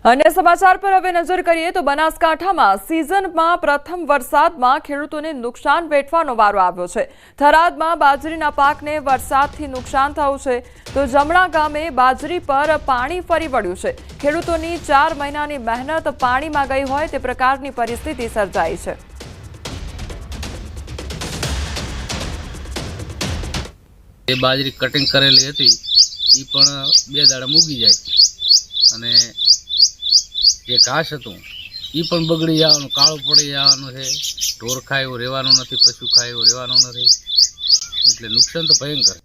अन्य समाचार पर हवे नजर करिए तो बनासकांठामां सीजनमां प्रथम वरसादमां खेडूतोने नुकसान वेठવાનો વારો આવ્યો છે। થરાદમાં બાજરીના પાકને વરસાદથી નુકસાન થયું છે તો જમણા ગામે બાજરી પર પાણી ફરી વળ્યું છે। ખેડૂતોની 4 મહિનાની મહેનત પાણીમાં ગઈ હોય તે પ્રકારની પરિસ્થિતિ સર્જાઈ છે। એ બાજરી કટિંગ કરેલી હતી ઈ પણ 2 દાડા મૂગી જાય અને જે ઘાસ હતું ઈ પણ બગડી જવાનું, કાળું પડી જવાનું છે। ઢોર ખાય એવું રહેવાનું નથી, પશુ ખાય એવું રહેવાનું નથી, એટલે નુકસાન તો ભયંકર।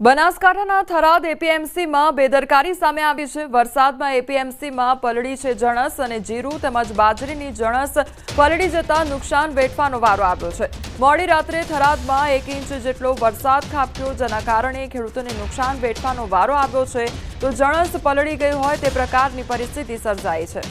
બનાસકાંઠાના થરાદ એપીએમસીમાં બેદરકારી સામે આવી છે। વરસાદમાં એપીએમસીમાં પલળી છે જણસ અને જીરું તેમજ બાજરીની જણસ પલળી જતા નુકસાન વેઠવાનો વારો આવ્યો છે। મોડી રાત્રે થરાદમાં 1 ઇંચ જેટલો વરસાદ ખાબક્યો, જેના કારણે ખેડૂતોને નુકસાન વેઠવાનો વારો આવ્યો છે તો જણસ પલળી ગઈ હોય તે પ્રકારની પરિસ્થિતિ સર્જાઈ છે।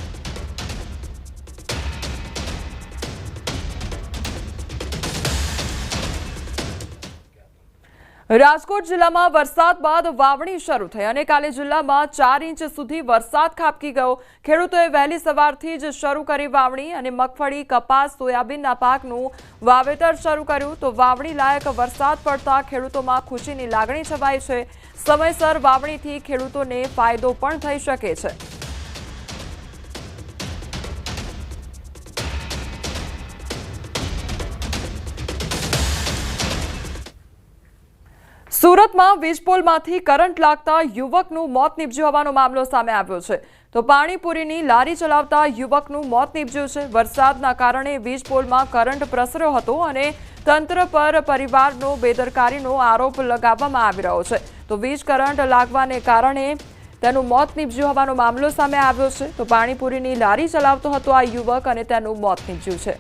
રાજકોટ જિલ્લામાં વરસાદ બાદ વાવણી શરૂ થઈ અને કાલે જિલ્લામાં 4 ઇંચ સુધી વરસાદ ખાબકી ગયો। ખેડૂતોએ વહેલી સવારથી જ શરૂ કરી વાવણી અને મગફળી, કપાસ, સોયાબીનના પાકનું વાવેતર શરૂ કર્યું તો વાવણી લાયક વરસાદ પડતા ખેડૂતોમાં ખુશીની લાગણી છવાઈ છે। સમયસર વાવણીથી ખેડૂતોને ફાયદો પણ થઈ શકે છે। સુરતમાં વીજપોલમાંથી કરંટ લાગતા યુવકનું મોત નીપજ્યું હોવાનો મામલો સામે આવ્યો છે તો પાણીપુરીની લારી ચલાવતા યુવકનું મોત નીપજ્યું છે। વરસાદના કારણે વીજપોલમાં કરંટ પ્રસર્યો હતો અને તંત્ર પર પરિવારનો બેદરકારીનો આરોપ લગાવવામાં આવી રહ્યો છે તો વીજ કરંટ લાગવાને કારણે તેનું મોત નીપજ્યું હોવાનો મામલો સામે આવ્યો છે તો પાણીપુરીની લારી ચલાવતો હતો આ યુવક અને તેનું મોત નીપજ્યું છે।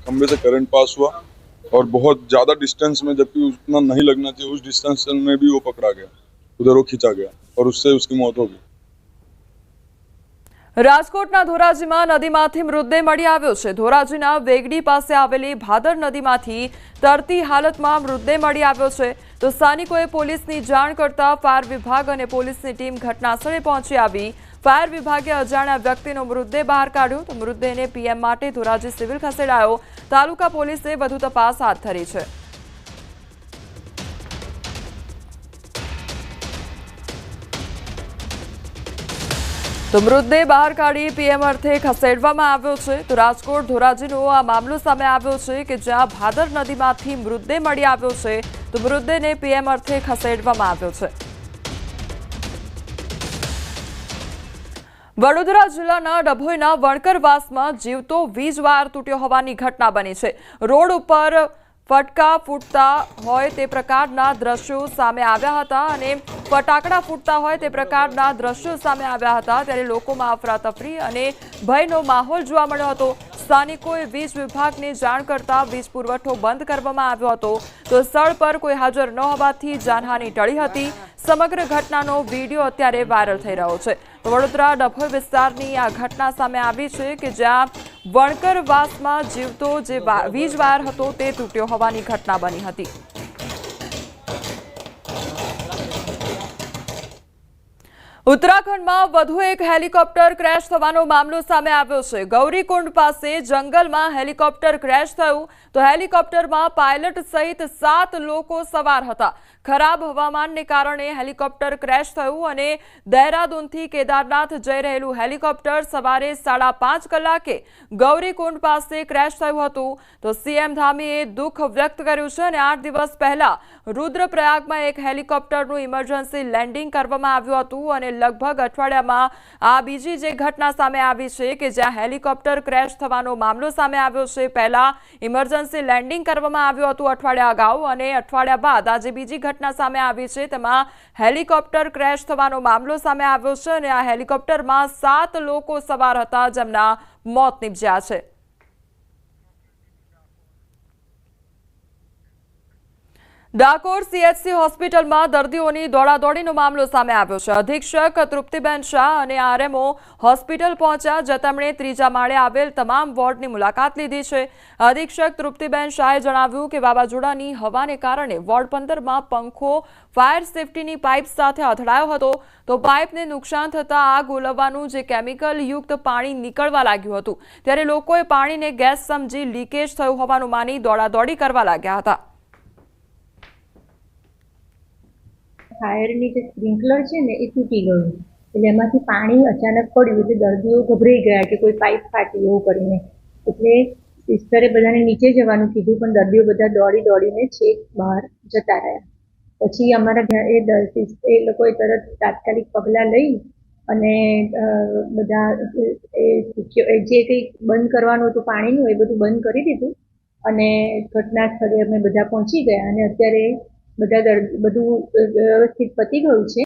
खंबे से करंट पास हुआ और बहुत ज्यादा डिस्टेंस में, जबकि उतना नहीं लगना चाहिए, उस डिस्टेंस में भी वो पकड़ा गया, उधर वो खींचा गया और उससे उसकी मौत हो गई। રાજકોટના ધોરાજીમાં નદીમાંથી મૃતદેહ મળી આવ્યો છે। ધોરાજીના વેગડી પાસે આવેલી ભાદર નદીમાંથી તરતી હાલતમાં મૃતદેહ મળી આવ્યો છે તો સ્થાનિકોએ પોલીસની જાણ કરતા ફાયર વિભાગ અને પોલીસની ટીમ ઘટનાસ્થળે પહોંચી આવી। ફાયર વિભાગે અજાણ્યા વ્યક્તિનો મૃતદેહ બહાર કાઢ્યો તો મૃતદેહને પીએમ માટે ધોરાજી સિવિલ ખસેડાયો। તાલુકા પોલીસે વધુ તપાસ હાથ ધરી છે। તો મૃતદેહ બહાર કાઢી પીએમ અર્થે ખસેડવામાં આવ્યો છે તો રાજકોટ ધોરાજીનો આ મામલો સામે આવ્યો છે કે જ્યાં ભાદર નદીમાંથી મૃતદેહ મળી આવ્યો છે તો મૃતદેહને પીએમ અર્થે ખસેડવામાં આવ્યો છે। વડોદરા જિલ્લાના ડભોઈના વણકરવાસમાં જીવતો વીજ વાયર તૂટ્યો હોવાની ઘટના બની છે। રોડ ઉપર ફટકા ફૂટતા હોય તે પ્રકારના દ્રશ્યો સામે આવ્યા હતા અને ફટાકડા ફૂટતા હોય તે પ્રકારના દ્રશ્યો સામે આવ્યા હતા ત્યારે લોકોમાં અફરાતફરી અને ભયનો માહોલ જોવા મળ્યો હતો। સ્થાનિકોએ વીજ વિભાગને જાણ કરતા વીજ પુરવઠો બંધ કરવામાં આવ્યો હતો તો સ્થળ પર કોઈ હાજર ન હોવાથી જાનહાનિ ટળી હતી। સમગ્ર ઘટનાનો વિડીયો અત્યારે વાયરલ થઈ રહ્યો છે। વડોદરા ડભોઈ વિસ્તારની આ ઘટના સામે આવી છે કે જ્યાં વણકરવાસમાં જીવતો જે વીજ વાયર હતો તે તૂટ્યો હોવાની ઘટના બની હતી। ઉત્તરાખંડમાં વધુ એક હેલિકોપ્ટર ક્રેશ થવાનો મામલો સામે આવ્યો છે। ગૌરીકુંડ પાસે જંગલમાં હેલિકોપ્ટર ક્રેશ થયું તો હેલિકોપ્ટરમાં પાયલટ સહિત 7 લોકો સવાર હતા। ખરાબ હવામાનને કારણે હેલિકોપ્ટર ક્રેશ થયું અને દહેરાદૂનથી કેદારનાથ જઈ રહેલું હેલિકોપ્ટર સવારે 5:30 કલાકે ગૌરીકુંડ પાસે ક્રેશ થયું હતું તો સીએમ ધામીએ દુઃખ વ્યક્ત કર્યું છે અને 8 દિવસ પહેલા રુદ્રપ્રયાગમાં એક હેલિકોપ્ટરનું ઇમરજન્સી લેન્ડિંગ કરવામાં આવ્યું હતું અને લગભગ અઠવાડિયામાં આ બીજી જે ઘટના સામે આવી છે કે જ્યાં હેલિકોપ્ટર ક્રેશ થવાનો મામલો સામે આવ્યો છે। પહેલા ઇમરજન્સી લેન્ડિંગ કરવામાં આવ્યું હતું અઠવાડિયા અગાઉ અને અઠવાડિયા બાદ આજે બીજી ઘટના સામે આવી છે તેમાં હેલિકોપ્ટર ક્રેશ થવાનો મામલો સામે આવ્યો છે અને આ હેલિકોપ્ટરમાં 7 લોકો સવાર હતા જેમના મોત નીપજ્યા છે। ડાકોર સીએચસી હોસ્પિટલમાં દર્દીઓની દોડાદોડીનો મામલો સામે આવ્યો છે. અધિક્ષક તૃપ્તિબેન શાહ અને આરએમઓ હોસ્પિટલ પહોંચ્યા, જ્યાં તેમણે ત્રીજા માળે આવેલ તમામ વોર્ડની મુલાકાત લીધી છે. અધિક્ષક તૃપ્તિબેન શાહે જણાવ્યું કે વાવાઝોડાની હવાને કારણે વોર્ડ 15માં પંખો ફાયર સેફટીની પાઇપ સાથે અથડાયો હતો, તો પાઇપને નુકસાન થતાં આગ ઓલવવાનું જે કેમિકલ યુક્ત પાણી નીકળવા લાગ્યું હતું, ત્યારે લોકોએ પાણીને ગેસ સમજી લીકેજ થયું હોવાનું માની દોડાદોડી કરવા લાગ્યા હતા. ફાયરની જે સ્પ્રિંકલર છે ને એ તૂટી ગયું, એટલે એમાંથી પાણી અચાનક પડ્યું, એટલે દર્દીઓ ગભરાઈ ગયા કે કોઈ પાઇપ ફાટી એવું કરીને. એટલે સિસ્ટરે બધાને નીચે જવાનું કીધું, પણ દર્દીઓ બધા દોડીને છેક બહાર જતા રહ્યા. પછી અમારા એ લોકોએ તરત તાત્કાલિક પગલાં લઈ અને બધા જે કંઈ બંધ કરવાનું હતું પાણીનું એ બધું બંધ કરી દીધું અને ઘટના સ્થળે અમે બધા પહોંચી ગયા અને અત્યારે બધું વ્યવસ્થિત પતી ગયું છે.